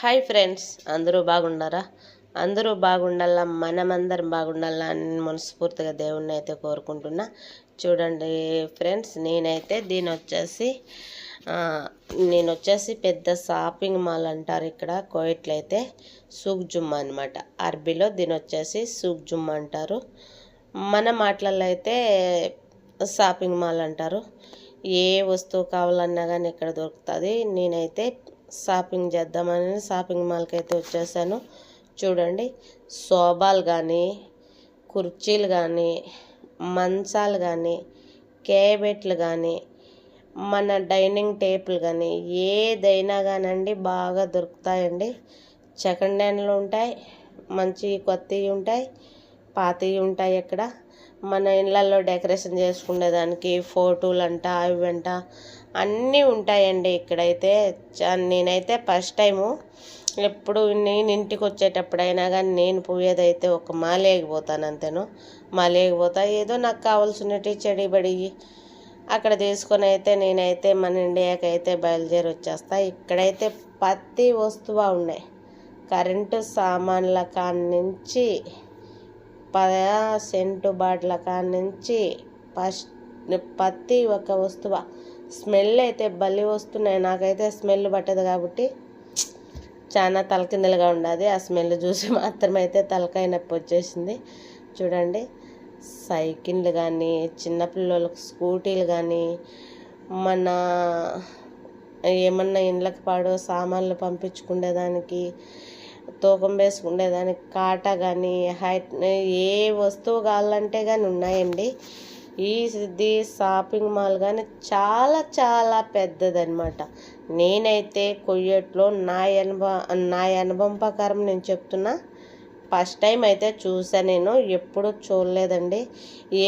Hi friends, అందరూ బాగున్నారా? అందరూ బాగుండాలా, మనమందరం బాగుండాలా అని మనస్ఫూర్తిగా దేవుణ్ణి అయితే కోరుకుంటున్నా. చూడండి ఫ్రెండ్స్, నేను వచ్చేసి పెద్ద షాపింగ్ మాల్ అంటారు ఇక్కడ కోయిట్లో అయితే సూక్ జుమ్మా అనమాట. అరబీలో దీని వచ్చేసి సూక్ జుమ్మా అంటారు. మన మాటలలో అయితే షాపింగ్ మాల్ అంటారు. ఏ వస్తువు కావాలన్నా కానీ ఇక్కడ దొరుకుతుంది. నేనైతే షాపింగ్ చేద్దామని షాపింగ్ మాల్కి అయితే వచ్చేసాను. చూడండి, సోఫాలు కానీ, కుర్చీలు కానీ, మంచాలు కానీ, కేబెట్లు కానీ, మన డైనింగ్ టేబుల్ కానీ ఏదైనా కానండి బాగా దొరుకుతాయండి. సెకండ్ హ్యాండ్లు ఉంటాయి, మంచి కొత్తవి ఉంటాయి, పాతవి ఉంటాయి. ఇక్కడ మన ఇళ్ళల్లో డెకరేషన్ చేసుకునేదానికి ఫోటోలు అంట అవి అంట అన్నీ ఉంటాయండి. ఇక్కడైతే నేనైతే ఫస్ట్ టైము, ఎప్పుడు నేను ఇంటికి వచ్చేటప్పుడైనా కానీ నేను పోయేదైతే ఒక మాలేకి పోతాను. అంతేను, మాలేకి పోతా, ఏదో నాకు కావాల్సినవి చెడిబడి అక్కడ తీసుకొని అయితే నేనైతే మన ఇండియాకి అయితే బయలుదేరి వచ్చేస్తా. ఇక్కడైతే ప్రతి వస్తువు ఉన్నాయి. కరెంటు సామాన్ల కాడి నుంచి సెంటు బాటిల కాడి నుంచి ప్రతి ఒక్క వస్తువు. స్మెల్ అయితే బలి వస్తున్నాయి. నాకైతే స్మెల్ పట్టదు కాబట్టి చాలా తలకిందలుగా ఉండదు. ఆ స్మెల్ చూసి మాత్రమైతే తలకాయ నొప్పి వచ్చేసింది. చూడండి, సైకిళ్ళు కానీ, చిన్నపిల్లలకు స్కూటీలు కానీ, మన ఏమన్నా ఇండ్లకు పాడో సామాన్లు పంపించుకునేదానికి, తూకం వేసుకునేదానికి కాటా కానీ, హైట్ ఏ వస్తువు కావాలంటే కానీ ఉన్నాయండి. ఇది షాపింగ్ మాల్ కానీ చాలా చాలా పెద్దదన్నమాట. నేనైతే కొయ్యట్లో నా అనుభవం ప్రకారం నేను చెప్తున్నా. ఫస్ట్ టైం అయితే చూసాను, నేను ఎప్పుడు చూడలేదండి.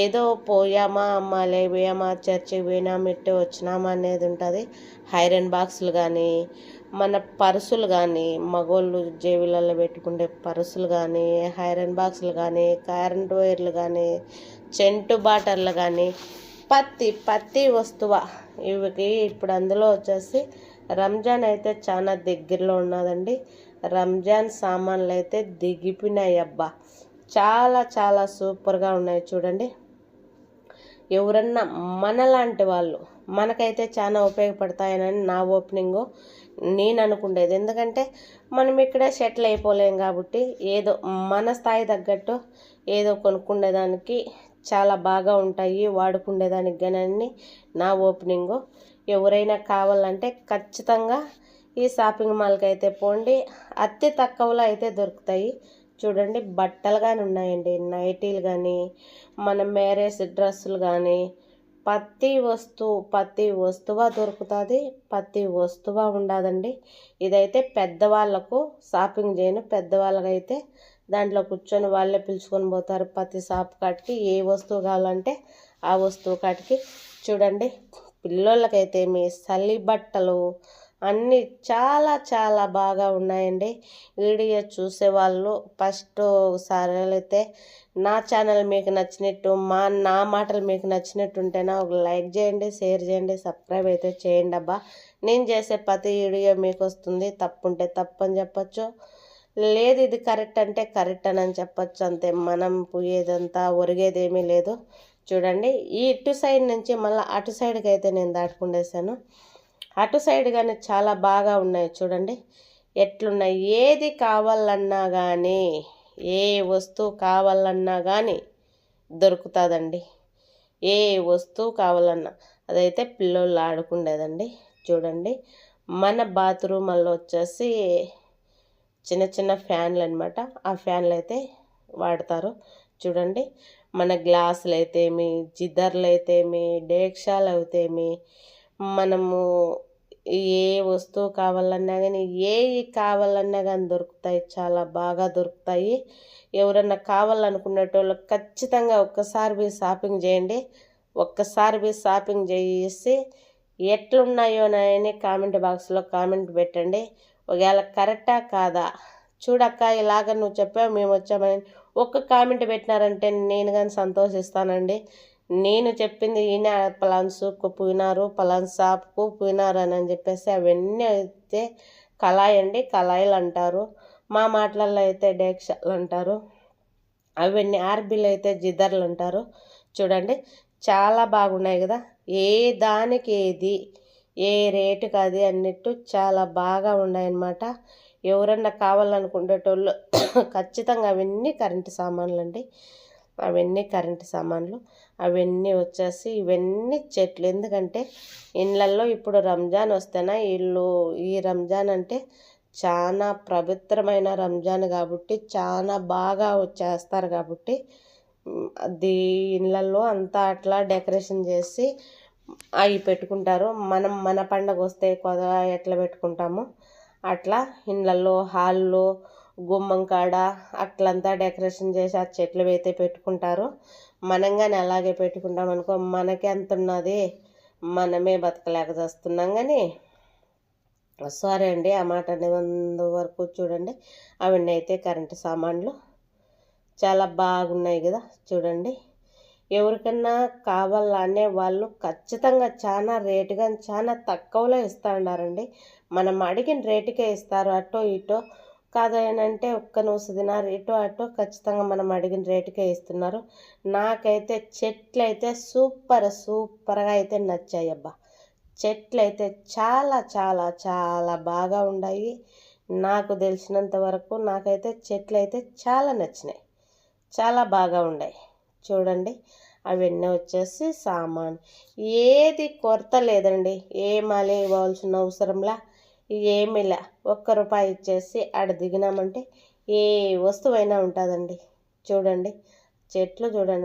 ఏదో పోయామా పోయామా చర్చికి పోయినామా ఇట్టే వచ్చినామా అనేది ఉంటుంది. ఐరన్ బాక్సులు కానీ, మన పర్సులు కానీ, మగోళ్ళు జేబులలో పెట్టుకునే పర్సులు కానీ, ఐరన్ బాక్సులు కానీ, కరెంట్ వైర్లు కానీ, సెంటు బాటర్లు కానీ, పత్తి వస్తువు ఇవికి. ఇప్పుడు అందులో వచ్చేసి రంజాన్ అయితే చాలా దగ్గరలో ఉన్నదండి. రంజాన్ సామాన్లు అయితే దిగిపోయినాయి అబ్బా, చాలా చాలా సూపర్గా ఉన్నాయి. చూడండి, ఎవరన్నా మనలాంటి వాళ్ళు మనకైతే చాలా ఉపయోగపడతాయని నా ఓపెనింగు నేను అనుకునేది. ఎందుకంటే మనం ఇక్కడ సెటిల్ అయిపోలేం కాబట్టి ఏదో మన స్థాయి తగ్గట్టు ఏదో కొనుక్కునేదానికి చాలా బాగా ఉంటాయి, వాడుకునేదానికి కానీ నా ఓపెనింగు. ఎవరైనా కావాలంటే ఖచ్చితంగా ఈ షాపింగ్ మాల్కి అయితే పోండి. అతి తక్కువలో అయితే దొరుకుతాయి. చూడండి, బట్టలు కానీ ఉన్నాయండి, నైటీలు కానీ, మన మ్యారేజ్ డ్రెస్సులు కానీ, ప్రతి వస్తువు దొరుకుతుంది. ప్రతి వస్తువు ఉండదండి. ఇదైతే పెద్దవాళ్ళకు షాపింగ్ చేయను. పెద్దవాళ్ళకైతే దాంట్లో కూర్చొని వాళ్ళే పిలుచుకొని పోతారు. ప్రతి షాప్ కాటికి ఏ వస్తువు కావాలంటే ఆ వస్తువు కాటికి. చూడండి, పిల్లోళ్ళకైతే మీ చలి బట్టలు అన్నీ చాలా చాలా బాగా ఉన్నాయండి. వీడియో చూసేవాళ్ళు ఫస్ట్ ఒకసారి అయితే నా ఛానల్ మీకు నచ్చినట్టు, నా మాటలు మీకు నచ్చినట్టు ఉంటేనే ఒక లైక్ చేయండి, షేర్ చేయండి, సబ్స్క్రైబ్ అయితే చేయండి అబ్బా. నేను చేసే ప్రతి వీడియో మీకు వస్తుంది. తప్పు ఉంటే తప్పు అని చెప్పచ్చు, లేదు ఇది కరెక్ట్ అంటే కరెక్ట్ అని చెప్పచ్చు. అంతే, మనం పోయేదంతా ఒరిగేదేమీ లేదు. చూడండి, ఈ ఇటు సైడ్ నుంచి మళ్ళీ అటు సైడ్కి అయితే నేను దాటుకుండేసాను. అటు సైడ్ కానీ చాలా బాగా ఉన్నాయి. చూడండి ఎట్లున్నాయి. ఏది కావాలన్నా కానీ, ఏ వస్తువు కావాలన్నా కానీ దొరుకుతుందండి. ఏ వస్తువు కావాలన్నా. అదైతే పిల్లలు ఆడుకుండేదండి. చూడండి, మన బాత్రూమ్లో వచ్చేసి చిన్న చిన్న ఫ్యాన్లు అనమాట. ఆ ఫ్యాన్లు అయితే వాడతారు. చూడండి, మన గ్లాసులు అయితేమి, జిద్దర్లు అయితేమి, డేక్షాలు అయితేమి, మనము ఏ వస్తువు కావాలన్నా కానీ, కావాలన్నా కానీ దొరుకుతాయి. చాలా బాగా దొరుకుతాయి. ఎవరన్నా కావాలనుకునేటోళ్ళు ఖచ్చితంగా ఒక్కసారి షాపింగ్ చేయండి. ఒక్కసారి షాపింగ్ చేసి ఎట్లున్నాయోనని కామెంట్ బాక్స్లో కామెంట్ పెట్టండి. ఒకవేళ కరెక్టా కాదా చూడక్క, ఇలాగ నువ్వు చెప్పావు మేము వచ్చామని ఒక్క కామెంట్ పెట్టినారంటే నేను కానీ సంతోషిస్తానండి. నేను చెప్పింది ఈయన పలానా సూకు పోయినారు, పలానా షాప్కు పోయినారు అని చెప్పేసి అవన్నీ అయితే కళాయి అండి, కళాయిలు అంటారు. మా మాటలలో అయితే డేక్షాలు అంటారు. అవన్నీ ఆర్బీలు అయితే జిదర్లు అంటారు. చూడండి చాలా బాగున్నాయి కదా, ఏ దానికి ఏది ఏ రేటుకి అది అన్నట్టు చాలా బాగా ఉన్నాయన్నమాట. ఎవరన్నా కావాలనుకునేటోళ్ళు ఖచ్చితంగా అవన్నీ కరెంటు సామాన్లు అండి, అవన్నీ కరెంటు సామాన్లు. అవన్నీ వచ్చేసి ఇవన్నీ చెట్లు. ఎందుకంటే ఇళ్ళల్లో ఇప్పుడు రంజాన్ వస్తేనా ఈ రంజాన్ అంటే చాలా పవిత్రమైన రంజాన్ కాబట్టి చాలా బాగా చేస్తారు కాబట్టి అది ఇళ్ళల్లో అంతా అట్లా డెకరేషన్ చేసి అవి పెట్టుకుంటారు. మన పండగ వస్తే కొత్తగా ఎట్లా పెట్టుకుంటామో అట్లా ఇళ్ళల్లో హాల్లో గుమ్మం కాడ అట్లంతా డెకరేషన్ చేసి ఆ చెట్లు అయితే పెట్టుకుంటారు. మనం కానీ అలాగే పెట్టుకుంటాం అనుకో, మనకి ఎంత ఉన్నది, మనమే బతకలేక చేస్తున్నాం. కానీ సారీ అండి ఆ మాట అనేందు వరకు. చూడండి అవన్నీ అయితే కరెంటు సామాన్లు చాలా బాగున్నాయి కదా. చూడండి ఎవరికన్నా కావాలనే వాళ్ళు ఖచ్చితంగా చాలా రేటుగా చాలా తక్కువలో ఇస్తూ ఉన్నారండి. మనం అడిగిన రేటుకే ఇస్తారు. అటో ఇటో కాదనంటే ఒక్క నూసుదినారు ఇటో అటో ఖచ్చితంగా మనం అడిగిన రేటుకే ఇస్తున్నారు. నాకైతే చెట్లు అయితే సూపర్గా అయితే నచ్చాయి అబ్బా. చెట్లు అయితే చాలా చాలా చాలా బాగా ఉన్నాయి. నాకు తెలిసినంత వరకు నాకైతే చెట్లు అయితే చాలా నచ్చినాయి, చాలా బాగా ఉన్నాయి. చూడండి అవన్నీ వచ్చేసి సామాన్, ఏది కొరత లేదండి. ఏమాలే ఇవ్వాల్సిన అవసరంలా ఏమిలా. ₹1 ఇచ్చేసి ఆడ దిగినామంటే ఏ వస్తువైనా ఉంటుందండి. చూడండి చెట్లు చూడండి.